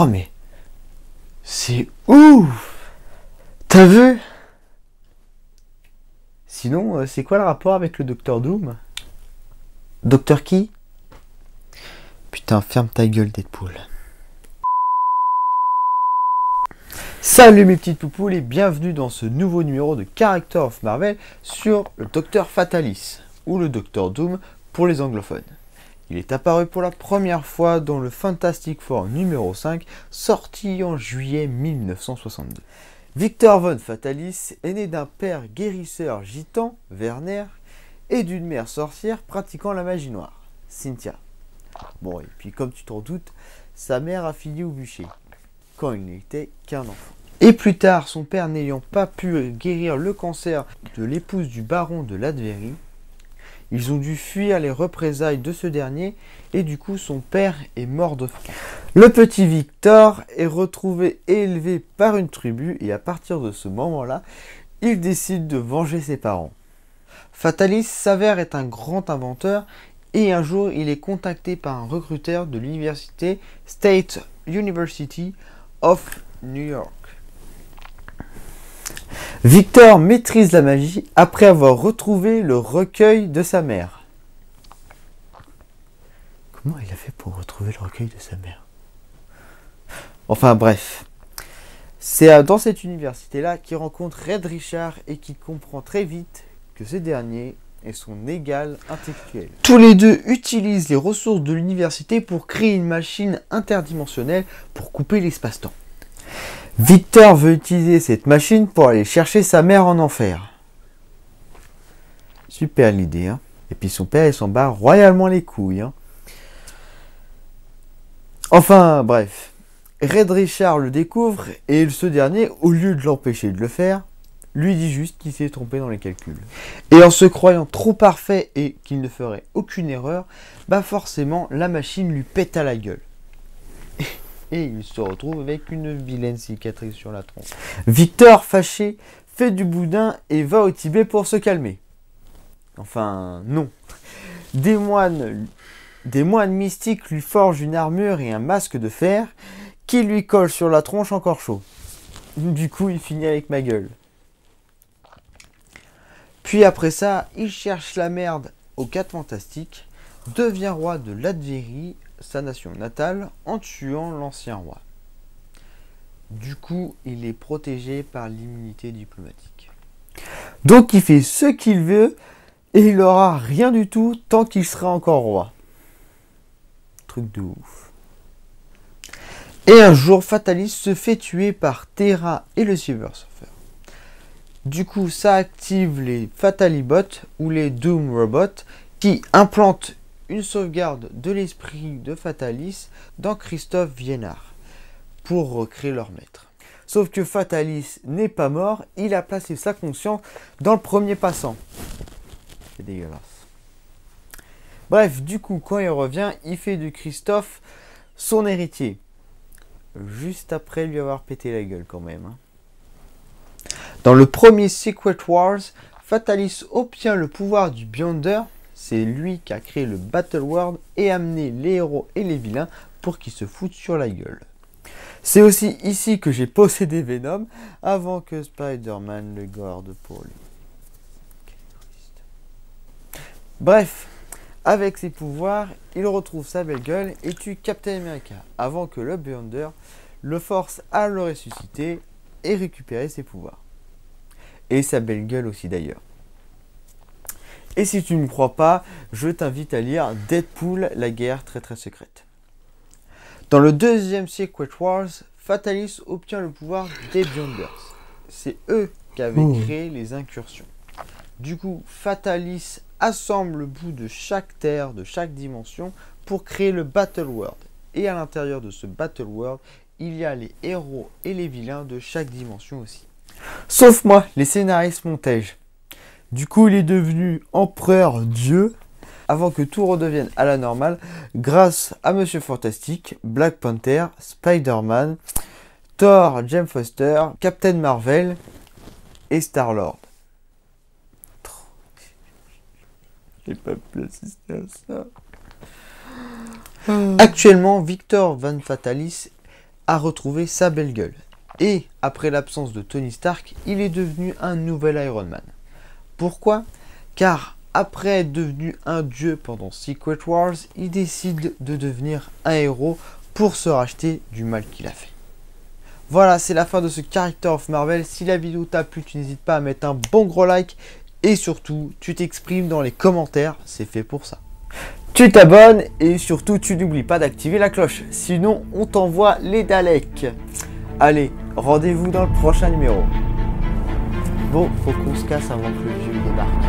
Oh mais... c'est ouf! T'as vu? Sinon, c'est quoi le rapport avec le Docteur Doom? Docteur qui? Putain, ferme ta gueule, Deadpool. Salut mes petites poupoules et bienvenue dans ce nouveau numéro de Character of Marvel sur le Docteur Fatalis, ou le Docteur Doom pour les anglophones. Il est apparu pour la première fois dans le Fantastic Four numéro 5, sorti en juillet 1962. Victor Von Fatalis est né d'un père guérisseur gitan, Werner, et d'une mère sorcière pratiquant la magie noire, Cynthia. Bon, et puis comme tu t'en doutes, sa mère a fini au bûcher, quand il n'était qu'un enfant. Et plus tard, son père n'ayant pas pu guérir le cancer de l'épouse du baron de Ladverie, ils ont dû fuir les représailles de ce dernier et du coup son père est mort de faim. Le petit Victor est retrouvé et élevé par une tribu et à partir de ce moment-là, il décide de venger ses parents. Fatalis s'avère être un grand inventeur et un jour il est contacté par un recruteur de l'université State University of New York. Victor maîtrise la magie après avoir retrouvé le recueil de sa mère. Comment il a fait pour retrouver le recueil de sa mère? Enfin bref. C'est dans cette université-là qu'il rencontre Red Richard et qu'il comprend très vite que ce dernier est son égal intellectuel. Tous les deux utilisent les ressources de l'université pour créer une machine interdimensionnelle pour couper l'espace-temps. Victor veut utiliser cette machine pour aller chercher sa mère en enfer. Super l'idée, hein. Et puis son père, il s'en bat royalement les couilles, hein. Enfin, bref. Red Richard le découvre et ce dernier, au lieu de l'empêcher de le faire, lui dit juste qu'il s'est trompé dans les calculs. Et en se croyant trop parfait et qu'il ne ferait aucune erreur, bah forcément, la machine lui pète à la gueule. Et il se retrouve avec une vilaine cicatrice sur la tronche. Victor, fâché, fait du boudin et va au Tibet pour se calmer. Enfin, non. Des moines mystiques lui forgent une armure et un masque de fer qui lui colle sur la tronche encore chaud. Du coup, il finit avec ma gueule. Puis après ça, il cherche la merde aux 4 Fantastiques, devient roi de Ladverie, sa nation natale, en tuant l'ancien roi. Du coup, il est protégé par l'immunité diplomatique. Donc il fait ce qu'il veut et il n'aura rien du tout tant qu'il sera encore roi. Truc de ouf. Et un jour, Fatalis se fait tuer par Terra et le Silver Surfer. Du coup, ça active les Fatalibots ou les Doom Robots qui implantent une sauvegarde de l'esprit de Fatalis dans Christophe Viennard pour recréer leur maître. Sauf que Fatalis n'est pas mort, il a placé sa conscience dans le premier passant. C'est dégueulasse. Bref, du coup, quand il revient, il fait de Christophe son héritier. Juste après lui avoir pété la gueule quand même, hein. Dans le premier Secret Wars, Fatalis obtient le pouvoir du Beyonder. C'est lui qui a créé le Battle World et amené les héros et les vilains pour qu'ils se foutent sur la gueule. C'est aussi ici que j'ai possédé Venom avant que Spider-Man le garde pour lui. Bref, avec ses pouvoirs, il retrouve sa belle gueule et tue Captain America avant que le Beyonder le force à le ressusciter et récupérer ses pouvoirs. Et sa belle gueule aussi d'ailleurs. Et si tu ne me crois pas, je t'invite à lire Deadpool, la guerre très très secrète. Dans le deuxième Secret Wars, Fatalis obtient le pouvoir des Beyonders. C'est eux qui avaient créé les incursions. Du coup, Fatalis assemble le bout de chaque terre, de chaque dimension, pour créer le Battle World. Et à l'intérieur de ce Battle World, il y a les héros et les vilains de chaque dimension aussi. Sauf moi, les scénaristes Montège. Du coup, il est devenu empereur Dieu avant que tout redevienne à la normale grâce à Monsieur Fantastique, Black Panther, Spider-Man, Thor, Jane Foster, Captain Marvel et Star-Lord. J'ai pas pu assister à ça. Actuellement, Victor Von Fatalis a retrouvé sa belle gueule. Et après l'absence de Tony Stark, il est devenu un nouvel Iron Man. Pourquoi? Car après être devenu un dieu pendant Secret Wars, il décide de devenir un héros pour se racheter du mal qu'il a fait. Voilà, c'est la fin de ce Character of Marvel. Si la vidéo t'a plu, tu n'hésites pas à mettre un bon gros like. Et surtout, tu t'exprimes dans les commentaires, c'est fait pour ça. Tu t'abonnes et surtout, tu n'oublies pas d'activer la cloche. Sinon, on t'envoie les Daleks. Allez, rendez-vous dans le prochain numéro. Bon, faut qu'on se casse avant que le vieux débarque.